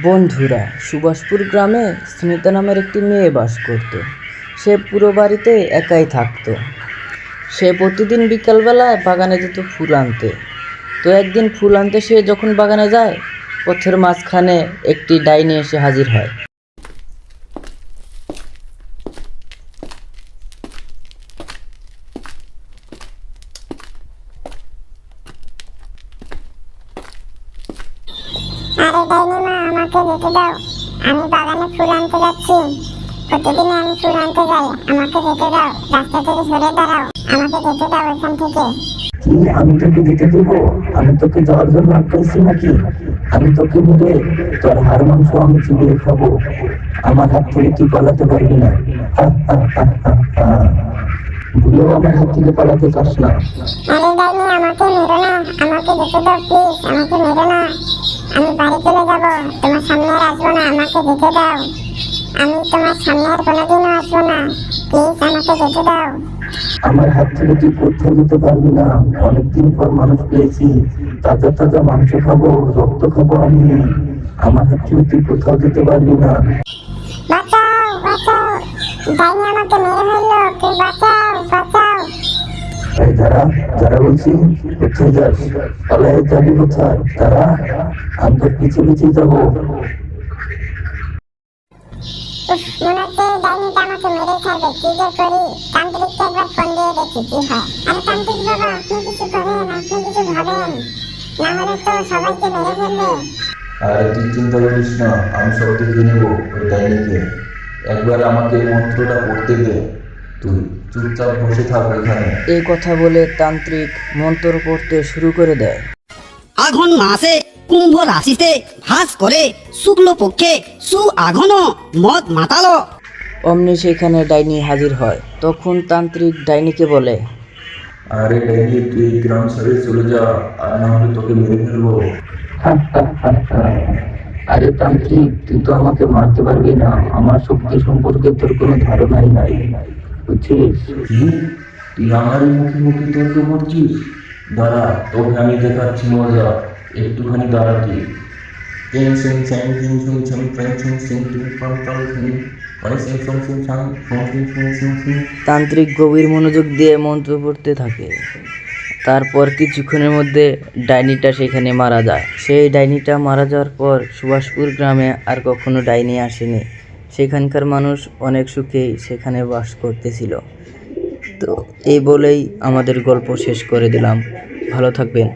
বন্ধুরা, সুভাষপুর গ্রামে সুনিতা নামের একটি মেয়ে বাস করত। সে পুরো বাড়িতে একাই থাকতো। সে প্রতিদিন বিকালবেলায় বাগানে যেত ফুল আনতে। তো একদিন ফুল আনতে সে যখন বাগানে যায়, পথের মাঝখানে একটি ডাইনি এসে হাজির হয়। আরে ডাইনি মা, আমাকে যেতে দাও। আমি বাগানে ফুল আনতে যাচ্ছি। প্রতিদিন আমি ফুল আনতে যাই। আমাকে যেতে দাও। রাস্তা থেকে সরে দাঁড়াও। আমাকে যেতে দাও এখান থেকে। কি আমি তোকে দিতে দেবো? আমি তোকে যাওয়ার জন্য আটকাইছি নাকি? আমি তোকে মেরে তোর হাড় মাংস আমি চিবিয়ে খাবো। আমার হাত থেকে তুই পালাতে পারবি না। ভুলেও আমার হাত থেকে পালাতে চাস না। আরে ডাইনি, আমাকে মেরো না। আমাকে যেতে দাও প্লিজ। আমাকে মেরো না। আমি বাড়ি চলে যাব। তোমার সামনে আর আসবো না। আমাকে যেতে দাও। আমি তোমার সামনে আর কোনোদিনও আসবো না। প্লিজ আমাকে যেতে দাও। আমার হাত থেকে তুই কোথাও যেতে পারবি না। অনেকদিন পর মানুষ পেয়েছি, তাজা তাজা মাংস খাবো, রক্ত খাবো আমি। আমার হাত থেকে তুই কোথাও যেতে পারবি না। বাঁচাও, বাঁচাও। ডাইনি আমাকে মেরে ফেললো। কেউ বাঁচাও, বাঁচাও। এই যারা যারা বলছি, কোথায় যাস? পালায় যাবি কোথায়? তারা আমি তোর পিছু পিছিয়ে যাবো। উফ, মনে হচ্ছে ডাইনিটা আমাকে মেরে ছাড়বে। কি যে করি? তান্ত্রিককে একবার ফোন দিয়ে দেখি কি হয়। আরে তান্ত্রিক বাবা, আপনি কিছু করেন, আপনি কিছু ভাবেন। না হলে তো সবাইকে মেরে ফেলবে। আরে তুই চিন্তা করিস না, আমি সব দেখে নেবো ওই ডাইনিকে। একবার আমাকে এই মন্ত্রটা পড়তে দে, তুই চুপচাপ বসে থাক এখানে। এই কথা বলে তান্ত্রিক মন্ত্র পড়তে শুরু করে দেয়। আঘন মাসে কুম্ভ রাশিতে ভাস করে শুক্ল পক্ষে আঘন মদ মাতালো। অমনি সেখানে ডাইনি হাজির হয়। তখন তান্ত্রিক ডাইনিকে বলে, আরে ডাইনি, তুই এই গ্রাম ছেড়ে চলে যা, আর না হলে তোকে মেরে ফেলবো। আরে তান্ত্রিক, তুই তো আমাকে মারতে পারবি না। আমার শক্তি সম্পর্কে তোর কোনো ধারণাই নাই, বুঝছিস? কি? তুই আমার মুখে মুখে তর্ক করছিস? দাঁড়া, তোকে আমি দেখাচ্ছি মজা। একটুখানি দাঁড়া তুই। টিং সিং ছ্যাং টিং সিং ছ্যাং ট্যাং সিং সিং টিং টং টং সিং অনেক সিং সং সিং ছ্যাং ফং সিং সিং সিং সিং। তান্ত্রিক গভীর মনোযোগ দিয়ে মন্ত্র পড়তে থাকে। তারপর কিছুক্ষণের মধ্যে ডাইনিটা সেখানে মারা যায়। সেই ডাইনিটা মারা যাওয়ার পর সুভাষপুর গ্রামে আর কখনো ডাইনি আসেনি। সেখানকার মানুষ অনেক সুখেই সেখানে বাস করতেছিল। তো এই বলেই আমাদের গল্প শেষ করে দিলাম। ভালো থাকবেন।